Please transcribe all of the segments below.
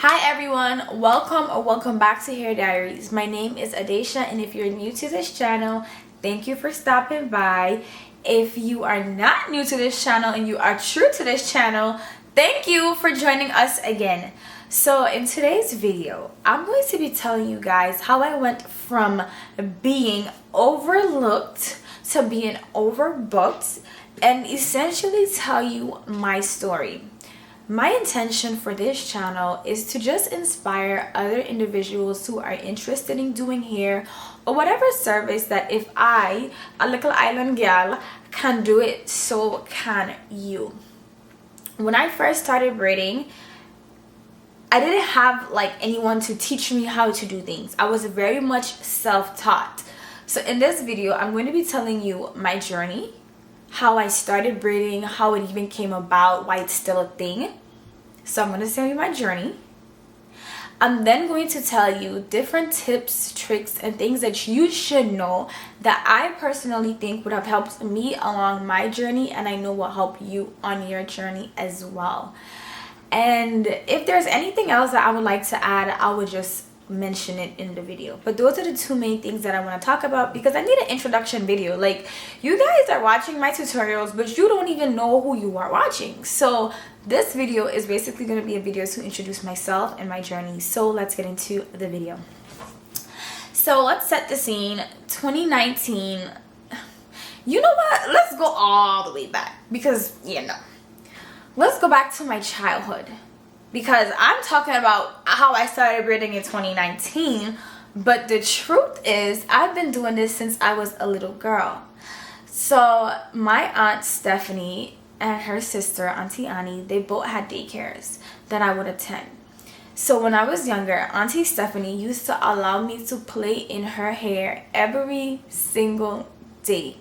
Hi everyone, welcome or welcome back to Hair Diaries. My name is Adesha, and if you're new to this channel, thank you for stopping by. If you are not new to this channel and you are true to this channel, thank you for joining us again. So in today's video, I'm going to be telling you guys how I went from being overlooked to being overbooked and essentially tell you my story. My intention for this channel is to just inspire other individuals who are interested in doing hair or whatever service that if I, a little island girl, can do it, so can you. When I first started braiding, I didn't have like anyone to teach me how to do things. I was very much self-taught. So in this video, I'm going to be telling you my journey, how I started braiding, how it even came about, why it's still a thing. So I'm going to tell you my journey. I'm then going to tell you different tips, tricks, and things that you should know that I personally think would have helped me along my journey, and I know will help you on your journey as well. And if there's anything else that I would like to add, I would just mention it in the video. But those are the two main things that I want to talk about, because I need an introduction video. Like, you guys are watching my tutorials, but you don't even know who you are watching. So this video is basically going to be a video to introduce myself and my journey. So let's get into the video. So let's set the scene. 2019. You know what? Let's go all the way back, because let's go back to my childhood, because I'm talking about how I started braiding in 2019, but the truth is I've been doing this since I was a little girl. So my aunt Stephanie and her sister, Auntie Annie, they both had daycares that I would attend. So when I was younger, Auntie Stephanie used to allow me to play in her hair every single day.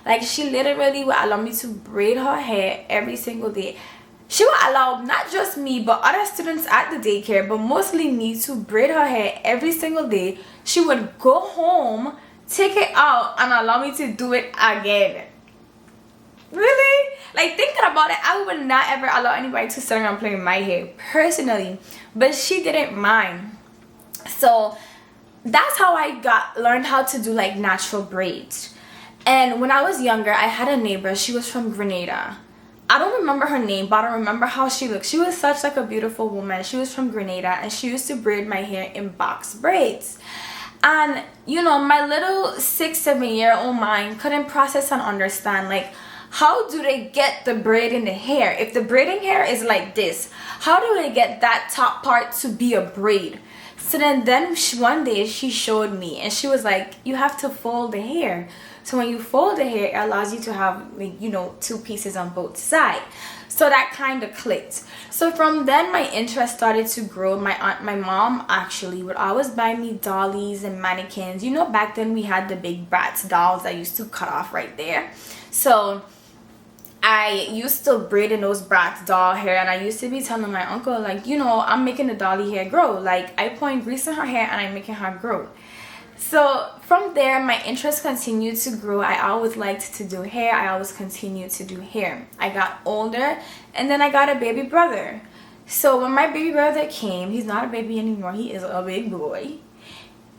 Like, she literally would allow me to braid her hair every single day. She would allow not just me but other students at the daycare, but mostly me, to braid her hair every single day. She would go home, take it out, and allow me to do it again. Really? Like, thinking about it, I would not ever allow anybody to sit around playing my hair personally, but she didn't mind. So that's how I learned how to do like natural braids. And when I was younger, I had a neighbor. She was from Grenada. I don't remember her name, but I remember how she looked. She was such like a beautiful woman. She was from Grenada, and she used to braid my hair in box braids. And you know, my little 6-7-year-old mind couldn't process and understand, like, how do they get the braid in the hair? If the braiding hair is like this, how do they get that top part to be a braid? So then one day she showed me, and she was like, you have to fold the hair. So when you fold the hair, it allows you to have, like, you know, two pieces on both sides. So that kind of clicked. So from then, my interest started to grow. My mom actually would always buy me dollies and mannequins. You know, back then we had the big Bratz dolls that used to cut off right there. So I used to braid in those Bratz doll hair, and I used to be telling my uncle, like, you know, I'm making the dolly hair grow. Like, I point grease in her hair and I'm making her grow. So from there, my interest continued to grow. I always liked to do hair. I always continued to do hair. I got older, and then I got a baby brother. So when my baby brother came, he's not a baby anymore. He is a big boy.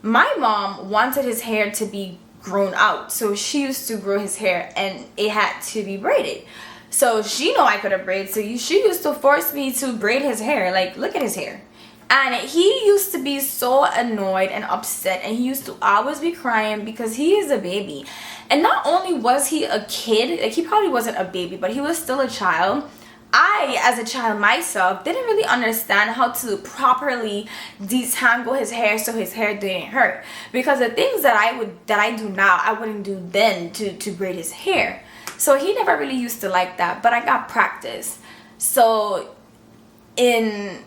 My mom wanted his hair to be grown out, so she used to grow his hair, and it had to be braided. So she knew I could have braided, so she used to force me to braid his hair. Like, look at his hair. And he used to be so annoyed and upset, and he used to always be crying because he is a baby. And not only was he a kid, like, he probably wasn't a baby, but he was still a child. I, as a child myself, didn't really understand how to properly detangle his hair so his hair didn't hurt, because the things that I do now, I wouldn't do then to braid his hair. So he never really used to like that, but I got practice. So in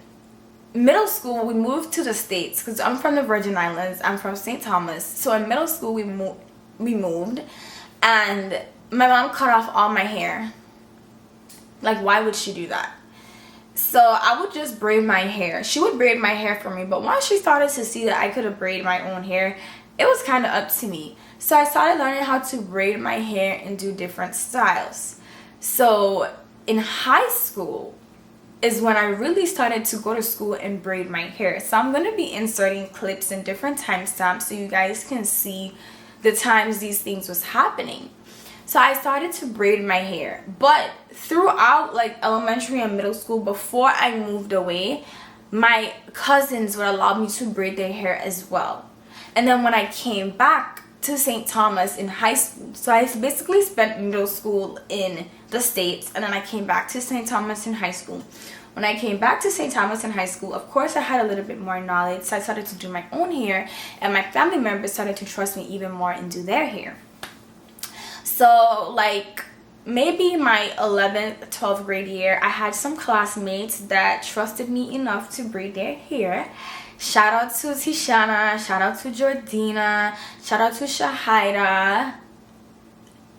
middle school, we moved to the States, because I'm from the Virgin Islands. I'm from St. Thomas. So in middle school, we moved, and my mom cut off all my hair. Like, why would she do that? So I would just braid my hair. She would braid my hair for me, but once she started to see that I could have braided my own hair, it was kind of up to me. So I started learning how to braid my hair and do different styles. So in high school, is when I really started to go to school and braid my hair. So I'm going to be inserting clips and different timestamps so you guys can see the times these things was happening. So I started to braid my hair, but throughout like elementary and middle school, before I moved away, my cousins would allow me to braid their hair as well. And then when I came back to St. Thomas in high school, so I basically spent middle school in the States, and then I came back to St. Thomas in high school. When I came back to St. Thomas in high school, of course I had a little bit more knowledge, so I started to do my own hair, and my family members started to trust me even more and do their hair. So like maybe my 11th 12th grade year, I had some classmates that trusted me enough to braid their hair. Shout out to Tishana, shout out to Jordina, shout out to Shahida,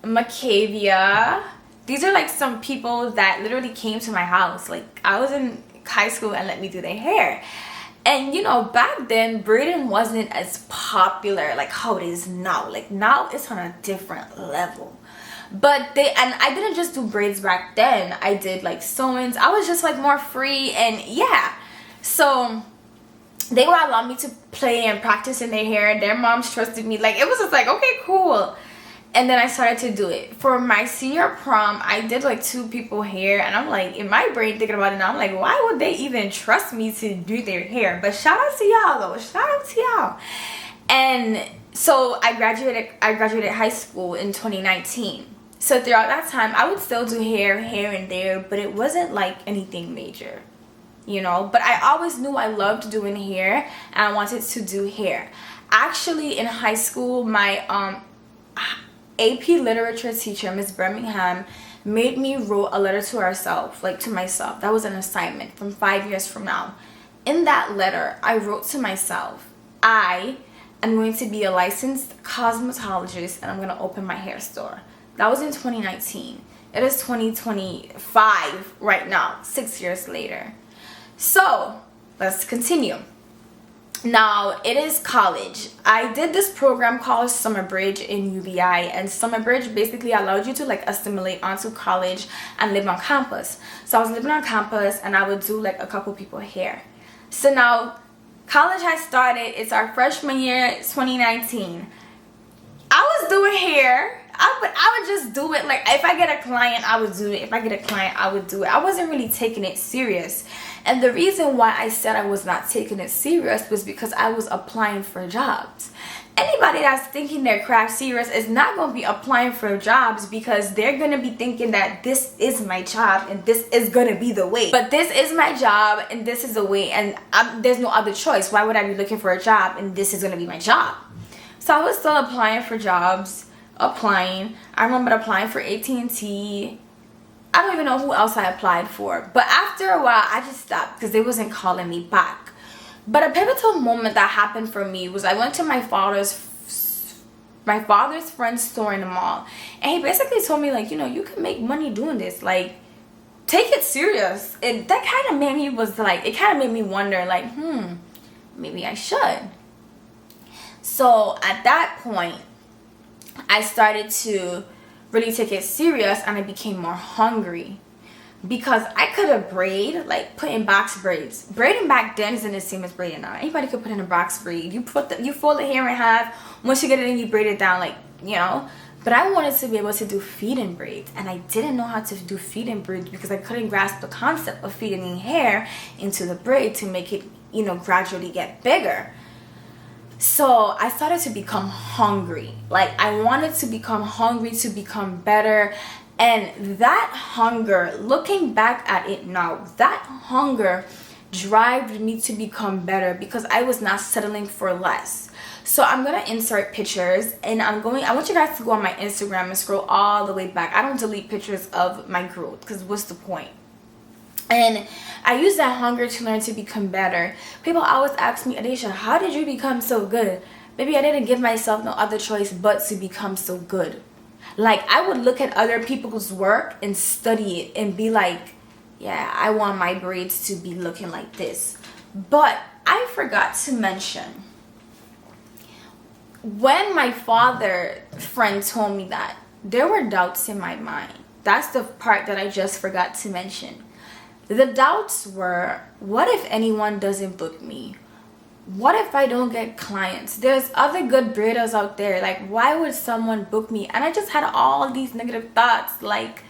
Macavia. These are like some people that literally came to my house. Like I was in high school and let me do their hair. And you know, back then braiding wasn't as popular like how it is now. Like now it's on a different level. But I didn't just do braids back then. I did like sew-ins. I was just like more free, and yeah. So they would allow me to play and practice in their hair. Their moms trusted me. Like it was just like, okay, cool. And then I started to do it. For my senior prom, I did like 2 people hair, and I'm like, in my brain thinking about it now, I'm like, why would they even trust me to do their hair? But shout out to y'all though, shout out to y'all. And so I graduated high school in 2019. So throughout that time, I would still do hair and there, but it wasn't like anything major, you know. But I always knew I loved doing hair, and I wanted to do hair. Actually, in high school, my AP literature teacher, Miss Birmingham, made me write a letter to herself, like to myself. That was an assignment from 5 years from now. In that letter, I wrote to myself, I am going to be a licensed cosmetologist, and I'm going to open my hair store. That was in 2019. It is 2025 right now, 6 years later. So let's continue. Now it is college. I did this program called Summer Bridge in UVI, and Summer Bridge basically allowed you to like assimilate onto college and live on campus. So I was living on campus, and I would do like a couple people hair. So now college has started. It's our freshman year, 2019. I was doing hair. I would just do it. Like if I get a client, I would do it. If I get a client, I would do it. I wasn't really taking it serious. And the reason why I said I was not taking it serious was because I was applying for jobs. Anybody that's thinking their craft serious is not going to be applying for jobs, because they're going to be thinking that this is my job and this is going to be the way. But this is my job and this is the way, and there's no other choice. Why would I be looking for a job and this is going to be my job? So I was still applying for jobs. I remember applying for AT&T. I don't even know who else I applied for, but after a while I just stopped because they wasn't calling me back. But a pivotal moment that happened for me was I went to my father's friend's store in the mall, and he basically told me, like, you know, you can make money doing this, like, take it serious. That kind of made me wonder, like, maybe I should. So at that point I started to really take it serious, and I became more hungry, because I could have braid, like put in box braids. Braiding back then isn't the same as braiding now. Anybody could put in a box braid. You fold the hair in half. Once you get it in, you braid it down, like, you know. But I wanted to be able to do feed-in braids, and I didn't know how to do feed-in braids because I couldn't grasp the concept of feeding hair into the braid to make it, you know, gradually get bigger. So I started to become hungry. Like I wanted to become hungry, to become better. And that hunger, looking back at it now, that hunger drove me to become better, because I was not settling for less. So I'm going to insert pictures, and I want you guys to go on my Instagram and scroll all the way back. I don't delete pictures of my growth, because what's the point? And I use that hunger to learn to become better. People always ask me, Adesha, how did you become so good? Baby, I didn't give myself no other choice but to become so good. Like, I would look at other people's work and study it and be like, yeah, I want my braids to be looking like this. But I forgot to mention, when my father friend told me that, there were doubts in my mind. That's the part that I just forgot to mention. The doubts were, what if anyone doesn't book me? What if I don't get clients? There's other good braiders out there. Like, why would someone book me? And I just had all these negative thoughts, like,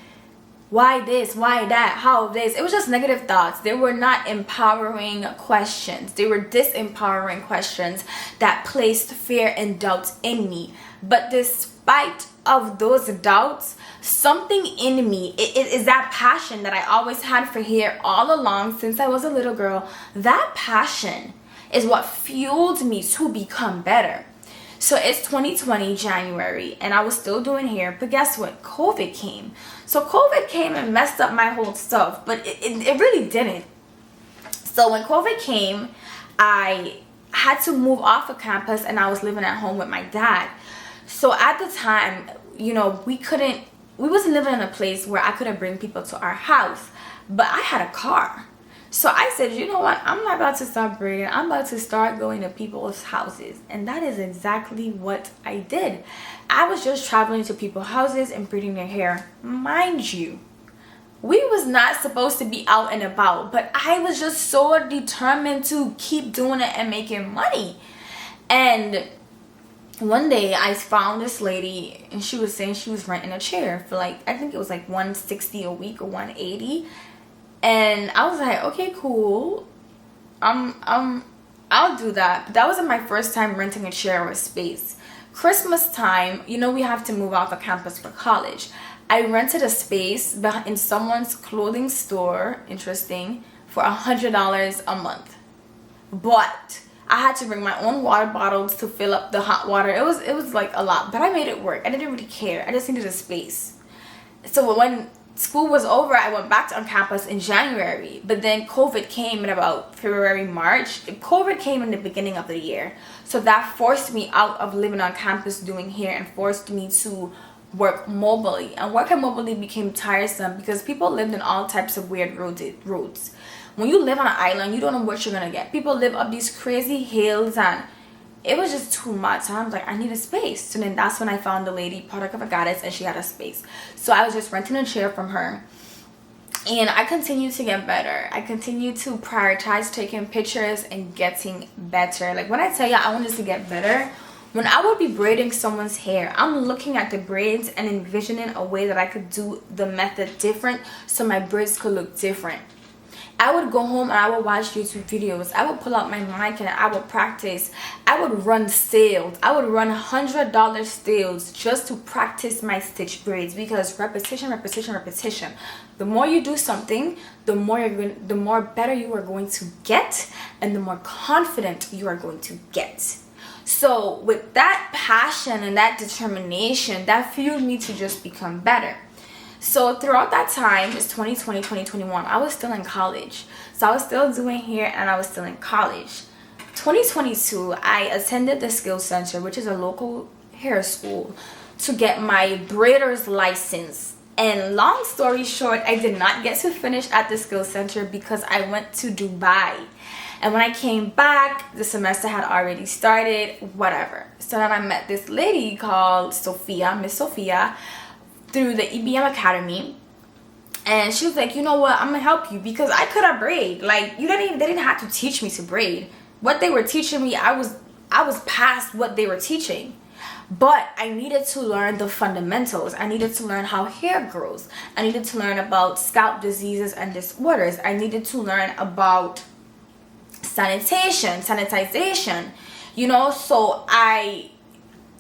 why this, why that, how this. It was just negative thoughts. They were not empowering questions. They were disempowering questions that placed fear and doubts in me. But despite of those doubts, something in me, it is that passion that I always had for hair all along since I was a little girl. That passion is what fueled me to become better. So it's 2020 January and I was still doing hair, but guess what? COVID came. So COVID came and messed up my whole stuff, but it really didn't. So when COVID came, I had to move off of campus and I was living at home with my dad. So at the time, you know, we wasn't living in a place where I couldn't bring people to our house, but I had a car. So I said, you know what, I'm not about to stop braiding. I'm about to start going to people's houses. And that is exactly what I did. I was just traveling to people's houses and braiding their hair. Mind you, we was not supposed to be out and about, but I was just so determined to keep doing it and making money. And one day I found this lady and she was saying she was renting a chair for like, I think it was like $160 a week or $180. And I was like, okay, cool. I'll do that. But that wasn't my first time renting a chair or a space. Christmas time, you know, we have to move off of campus for college. I rented a space in someone's clothing store, interesting, for $100 a month. But I had to bring my own water bottles to fill up the hot water. It was like a lot, but I made it work. I didn't really care. I just needed a space. So when school was over, I went back on campus in January, but then COVID came in about February, March. COVID came in the beginning of the year, so that forced me out of living on campus doing hair and forced me to work mobily. And working mobily became tiresome because people lived in all types of weird roads. When you live on an island, you don't know what you're gonna get. People live up these crazy hills and it was just too much. So I was like, I need a space. So then that's when I found the lady, product of a goddess, and she had a space. So I was just renting a chair from her. And I continued to get better. I continued to prioritize taking pictures and getting better. Like when I tell you I wanted to get better, when I would be braiding someone's hair, I'm looking at the braids and envisioning a way that I could do the method different so my braids could look different. I would go home and I would watch YouTube videos. I would pull out my mic and I would practice. I would run sales. I would run $100 sales just to practice my stitch braids, because repetition. The more you do something, the more better you are going to get, and the more confident you are going to get. So with that passion and that determination, that fueled me to just become better. So throughout that time, it's 2020, 2021, I was still in college. So I was still doing hair and I was still in college. 2022, I attended the Skill Center, which is a local hair school, to get my braider's license. And long story short, I did not get to finish at the Skill Center because I went to Dubai. And when I came back, the semester had already started, whatever. So then I met this lady called Sophia, Miss Sophia, through the EBM Academy, and she was like, you know what, I'm gonna help you, because I could have braid. Like, they didn't have to teach me to braid. What they were teaching me, I was past what they were teaching, but I needed to learn the fundamentals. I needed to learn how hair grows. I needed to learn about scalp diseases and disorders. I needed to learn about sanitization, you know. So I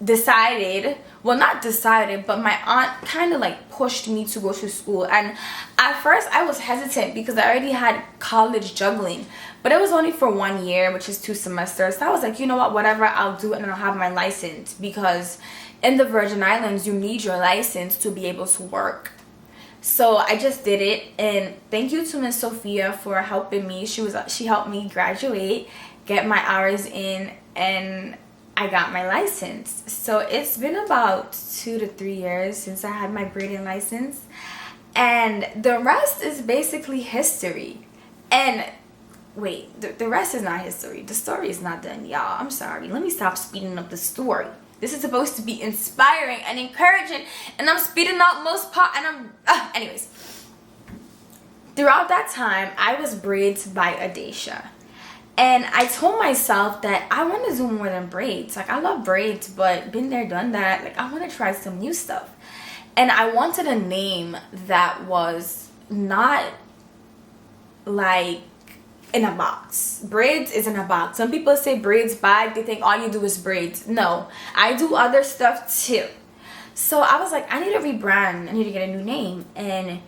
decided, well, not decided, but my aunt kind of like pushed me to go to school. And at first I was hesitant because I already had college juggling, but it was only for 1 year, which is 2 semesters. So I was like, you know what, whatever, I'll do it and I'll have my license, because in the Virgin Islands you need your license to be able to work. So I just did it, and thank you to Miss Sophia for helping me. She helped me graduate, get my hours in, and I got my license. So it's been about 2 to 3 years since I had my braiding license, and the rest is basically history. And wait, the rest is not history. The story is not done, y'all. I'm sorry. Let me stop speeding up the story. This is supposed to be inspiring and encouraging, and I'm speeding up most part, and anyways. throughout that time, I was braids by Adesha. And I told myself that I want to do more than braids. Like, I love braids, but been there, done that. Like, I want to try some new stuff. And I wanted a name that was not like in a box. Braids is in a box. Some people say braids bag, they think all you do is braids. No, I do other stuff too. So I was like, I need to rebrand. I need to get a new name. And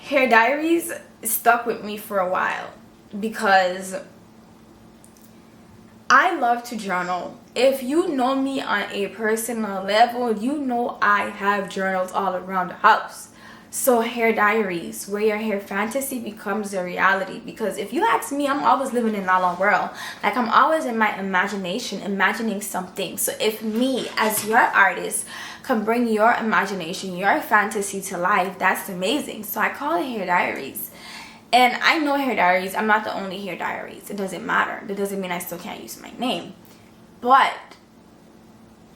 Hair Diaries stuck with me for a while because I love to journal. If you know me on a personal level, you know I have journals all around the house. So Hair Diaries, where your hair fantasy becomes a reality. Because if you ask me, I'm always living in La La world. Like, I'm always in my imagination, imagining something. So if me, as your artist, can bring your imagination, your fantasy to life, that's amazing. So I call it Hair Diaries. And I know Hair Diaries, I'm not the only Hair Diaries. It doesn't matter. That doesn't mean I still can't use my name. But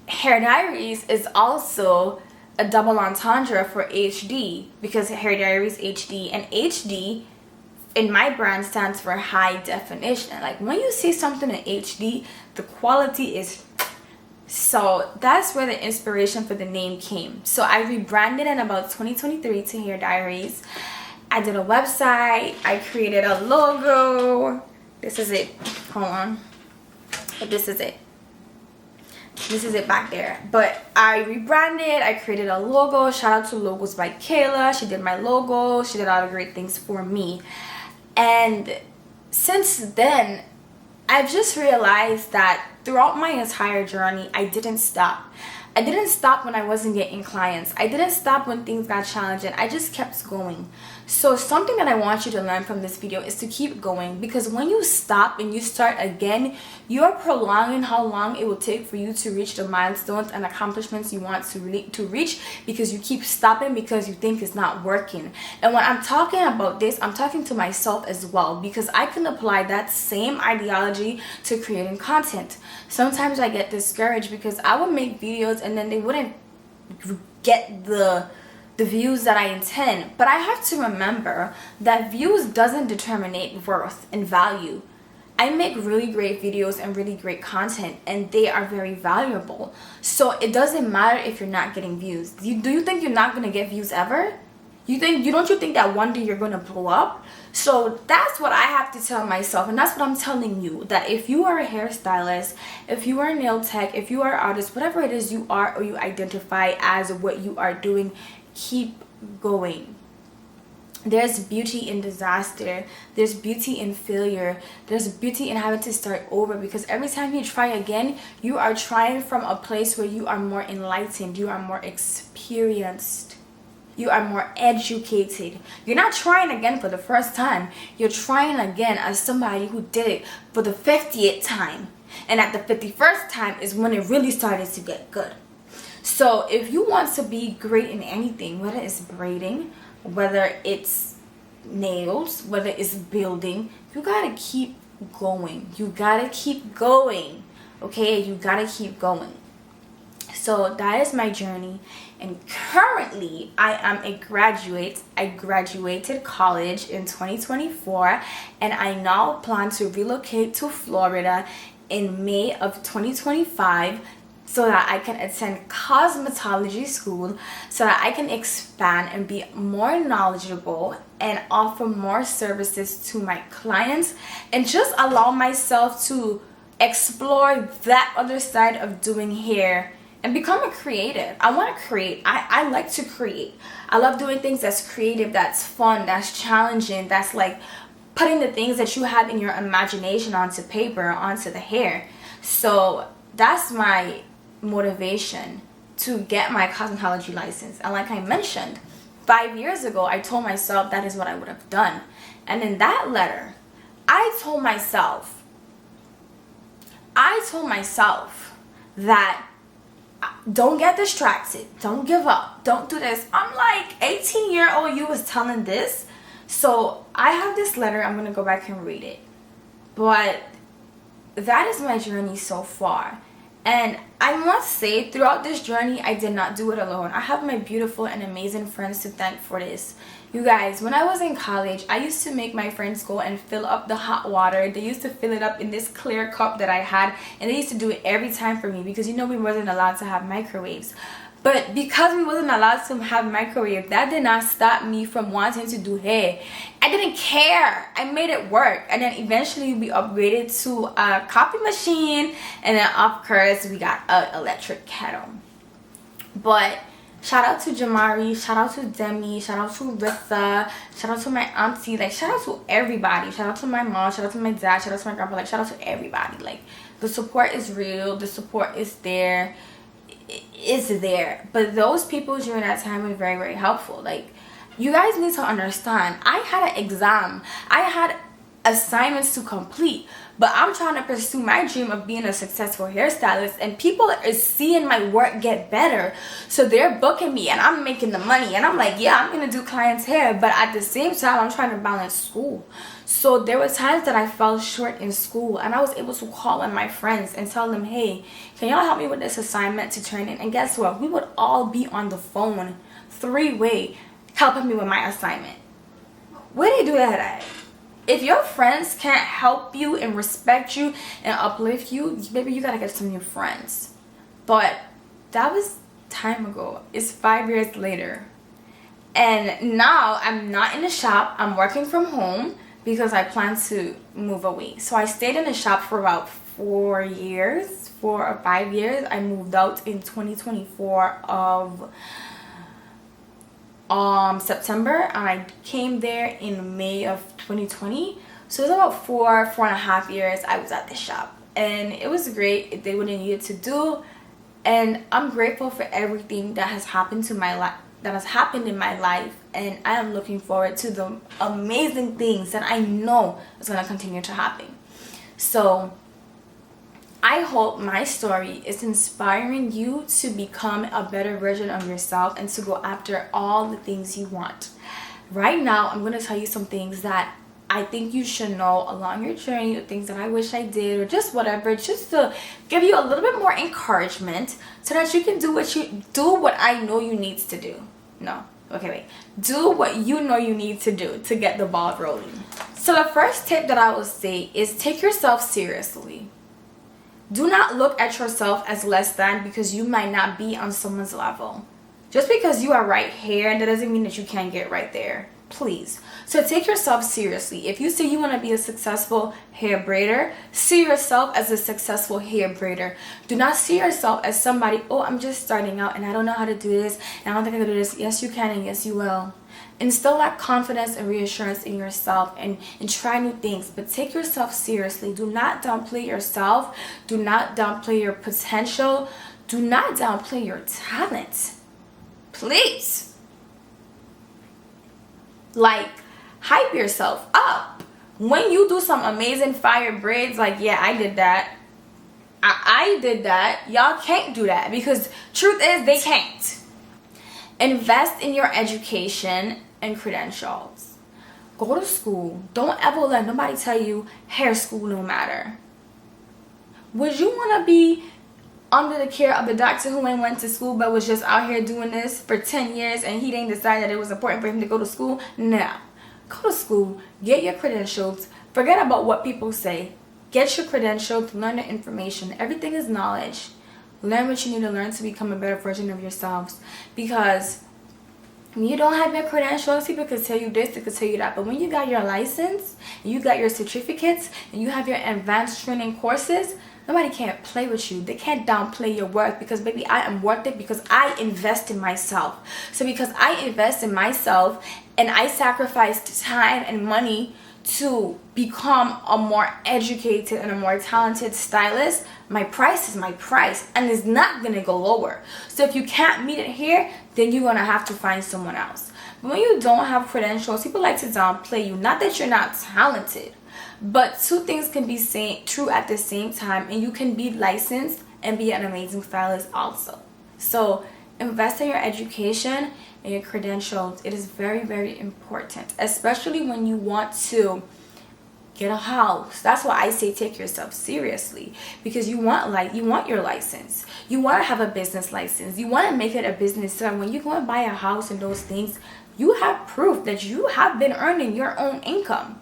Hair Diaries is also a double entendre for HD, because Hair Diaries HD, and HD in my brand stands for high definition. Like, when you see something in HD, the quality is... So that's where the inspiration for the name came. So I rebranded in about 2023 to Hair Diaries. I did a website, I created a logo. This is it. Hold on. This is it. This is it back there. But I rebranded, I created a logo. Shout out to Logos by Kayla. She did my logo. She did all the great things for me. And since then, I've just realized that throughout my entire journey, I didn't stop. I didn't stop when I wasn't getting clients. I didn't stop when things got challenging. I just kept going. So something that I want you to learn from this video is to keep going, because when you stop and you start again, you're prolonging how long it will take for you to reach the milestones and accomplishments you want to reach, because you keep stopping because you think it's not working. And when I'm talking about this, I'm talking to myself as well, because I can apply that same ideology to creating content. Sometimes I get discouraged because I would make videos and then they wouldn't get the views that I intend. But I have to remember that views doesn't determine worth and value. I make really great videos and really great content, and they are very valuable. So it doesn't matter if you're not getting views. Do you think you're not going to get views ever? Don't you think that one day you're going to blow up? So that's what I have to tell myself, and that's what I'm telling you, that if you are a hairstylist, if you are a nail tech, if you are an artist, whatever it is you are or you identify as what you are doing, keep going. There's beauty in disaster. There's beauty in failure. There's beauty in having to start over, because every time you try again, you are trying from a place where you are more enlightened, you are more experienced, you are more educated. You're not trying again for the first time. You're trying again as somebody who did it for the 50th time. And at the 51st time is when it really started to get good. So if you want to be great in anything, whether it's braiding, whether it's nails, whether it's building, you gotta keep going. You gotta keep going. Okay? You gotta keep going. So that is my journey, and currently I am a graduate. I graduated college in 2024, and I now plan to relocate to Florida in May of 2025 so that I can attend cosmetology school, so that I can expand and be more knowledgeable and offer more services to my clients, and just allow myself to explore that other side of doing hair and become a creative. I want to create. I like to create. I love doing things that's creative, that's fun, that's challenging, that's like putting the things that you have in your imagination onto paper, onto the hair. So that's my motivation to get my cosmetology license. And like I mentioned, 5 years ago, I told myself that is what I would have done. And in that letter, I told myself that don't get distracted, don't give up, don't do this. I'm like, 18-year-old you was telling this. So I have this letter. I'm gonna go back and read it. But that is my journey so far. And I must say, throughout this journey, I did not do it alone. I have my beautiful and amazing friends to thank for this. You guys, when I was in college, I used to make my friends go and fill up the hot water. They used to fill it up in this clear cup that I had, and they used to do it every time for me because, you know, we wasn't allowed to have microwaves. But because we wasn't allowed to have microwave, that did not stop me from wanting to do hair. I didn't care. I made it work. And then eventually we upgraded to a copy machine, and then of course we got an electric kettle. But shout out to Jamari, shout out to Demi, shout out to Ritha, shout out to my auntie, like shout out to everybody. Shout out to my mom, shout out to my dad, shout out to my grandpa, like shout out to everybody. Like the support is real, the support is there. Is there, but those people during that time were very, very helpful. Like, you guys need to understand, I had an exam, I had assignments to complete, but I'm trying to pursue my dream of being a successful hairstylist, and people are seeing my work get better, so they're booking me and I'm making the money, and I'm like, yeah, I'm gonna do clients' hair, but at the same time I'm trying to balance school. So there were times that I fell short in school, and I was able to call on my friends and tell them, hey, can y'all help me with this assignment to turn in? And guess what? We would all be on the phone, 3-way, helping me with my assignment. Where they do that at? If your friends can't help you and respect you and uplift you, maybe you gotta get some new friends. But that was time ago. It's 5 years later. And now I'm not in the shop. I'm working from home because I plan to move away. So I stayed in the shop for about 4 years, 4 or 5 years. I moved out in 2024 of September, and I came there in May of 2020. So it was about 4.5 years I was at the shop, and it was great. It did what it needed to do, and I'm grateful for everything that has happened to my life, that has happened in my life, and I am looking forward to the amazing things that I know is going to continue to happen. So I hope my story is inspiring you to become a better version of yourself and to go after all the things you want. Right now, I'm going to tell you some things that I think you should know along your journey, or things that I wish I did, or just whatever, just to give you a little bit more encouragement so that you can do what I know you need to do. No, okay, wait. Do what you know you need to do to get the ball rolling. So the first tip that I will say is take yourself seriously. Do not look at yourself as less than because you might not be on someone's level. Just because you are right here, that doesn't mean that you can't get right there. Please. So take yourself seriously. If you say you want to be a successful hair braider, see yourself as a successful hair braider. Do not see yourself as somebody, oh, I'm just starting out and I don't know how to do this and I don't think I can do this. Yes, you can, and yes, you will. Instill that confidence and reassurance in yourself, and try new things, but take yourself seriously. Do not downplay yourself. Do not downplay your potential. Do not downplay your talent. Please. Like, hype yourself up. When you do some amazing fire braids, like, yeah, I did that. I did that. Y'all can't do that, because truth is they can't. Invest in your education and credentials. Go to school. Don't ever let nobody tell you hair school no matter. Would you want to be under the care of the doctor who ain't went to school but was just out here doing this for 10 years and he didn't decide that it was important for him to go to school? No. Go to school. Get your credentials. Forget about what people say. Get your credentials. Learn the information. Everything is knowledge. Learn what you need to learn to become a better version of yourselves. Because when you don't have your credentials, people could tell you this, they could tell you that. But when you got your license, you got your certificates, and you have your advanced training courses, nobody can't play with you. They can't downplay your work, because baby, I am worth it because I invest in myself. So because I invest in myself and I sacrificed time and money to become a more educated and a more talented stylist, my price is my price, and it's not gonna go lower. So if you can't meet it here, then you're gonna have to find someone else. But when you don't have credentials, people like to downplay you. Not that you're not talented, but two things can be true at the same time, and you can be licensed and be an amazing stylist also. So invest in your education and your credentials. It is very, very important, especially when you want to get a house. That's why I say take yourself seriously, because you want your license. You want to have a business license. You want to make it a business, so when you go and buy a house and those things, you have proof that you have been earning your own income.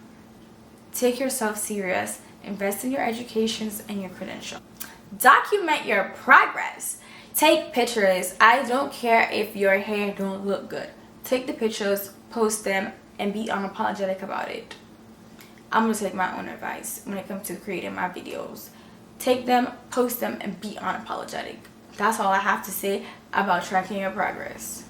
Take yourself serious. Invest in your educations and your credentials. Document your progress. Take pictures. I don't care if your hair don't look good. Take the pictures, post them, and be unapologetic about it. I'm going to take my own advice when it comes to creating my videos. Take them, post them, and be unapologetic. That's all I have to say about tracking your progress.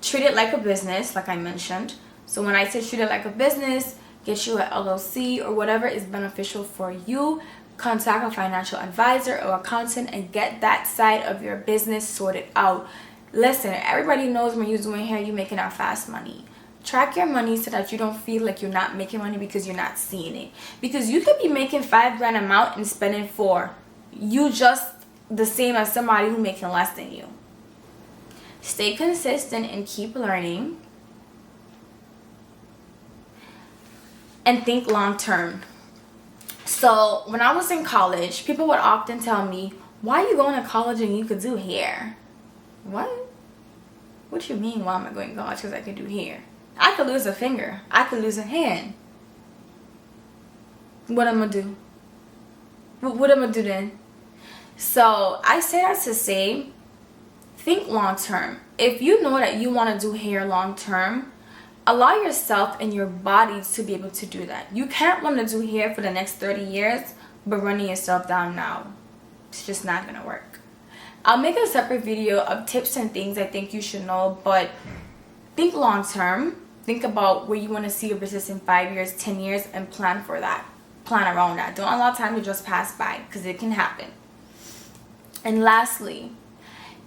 Treat it like a business, like I mentioned. So when I say treat it like a business, get you an LLC or whatever is beneficial for you. Contact a financial advisor or accountant and get that side of your business sorted out. Listen, everybody knows when you're doing hair, you're making out fast money. Track your money so that you don't feel like you're not making money because you're not seeing it. Because you could be making $5,000 amount and spending 4. You just the same as somebody who's making less than you. Stay consistent and keep learning. And think long term. So when I was in college, people would often tell me, why are you going to college and you could do hair? What? What you mean, why am I going to college because I can do hair? I could lose a finger. I could lose a hand. What am I going to do? What am I going to do then? So I say that to say, think long term. If you know that you want to do hair long term, allow yourself and your body to be able to do that. You can't want to do hair for the next 30 years, but running yourself down now. It's just not going to work. I'll make a separate video of tips and things I think you should know, but think long term. Think about where you want to see your business in 5 years, 10 years, and plan for that. Plan around that. Don't allow time to just pass by, because it can happen. And lastly,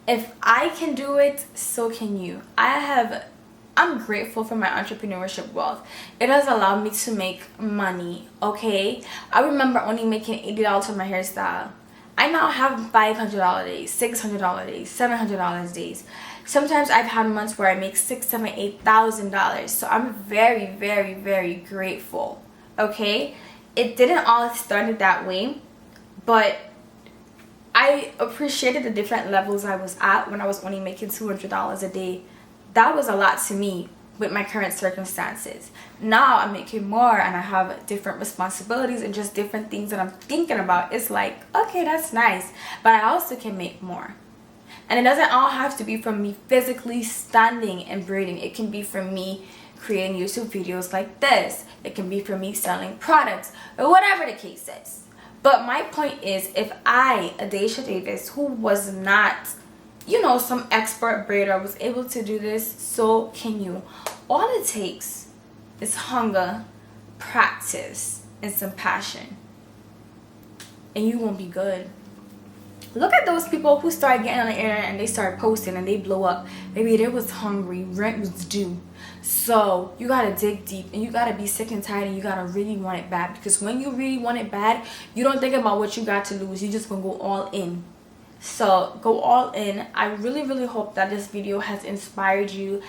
if I can do it, so can you. I'm grateful for my entrepreneurship wealth. It has allowed me to make money, okay? I remember only making $80 for my hairstyle. I now have $500 days, $600 days, $700 days. Sometimes I've had months where I make $6,000, $7,000, $8,000. So I'm very, very, very grateful, okay? It didn't all started that way, but I appreciated the different levels I was at when I was only making $200 a day. That was a lot to me with my current circumstances. Now I'm making more and I have different responsibilities and just different things that I'm thinking about. It's like, okay, that's nice, but I also can make more. And it doesn't all have to be from me physically standing and braiding. It can be from me creating YouTube videos like this. It can be from me selling products or whatever the case is. But my point is, if I, Adacia Davis, who was not, some expert braider, was able to do this, so can you. All it takes is hunger, practice, and some passion. And you won't be good. Look at those people who start getting on the internet and they start posting and they blow up. Maybe they was hungry, rent was due. So you gotta dig deep and you gotta be sick and tired and you gotta really want it bad. Because when you really want it bad, you don't think about what you got to lose. You just gonna go all in. So go all in. I really, really hope that this video has inspired you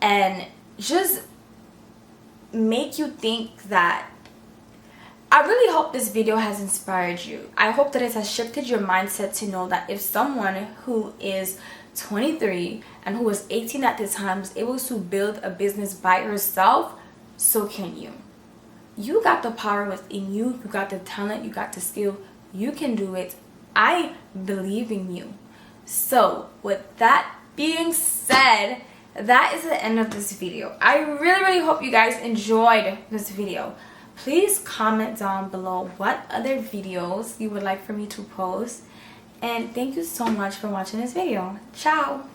and just make you think that. I really hope this video has inspired you. I hope that it has shifted your mindset to know that if someone who is 23 and who was 18 at the time was able to build a business by herself, so can you. You got the power within you. You got the talent. You got the skill. You can do it. I believe in you. So with that being said, that is the end of this video. I really, really hope you guys enjoyed this video. Please comment down below what other videos you would like for me to post. And thank you so much for watching this video. Ciao!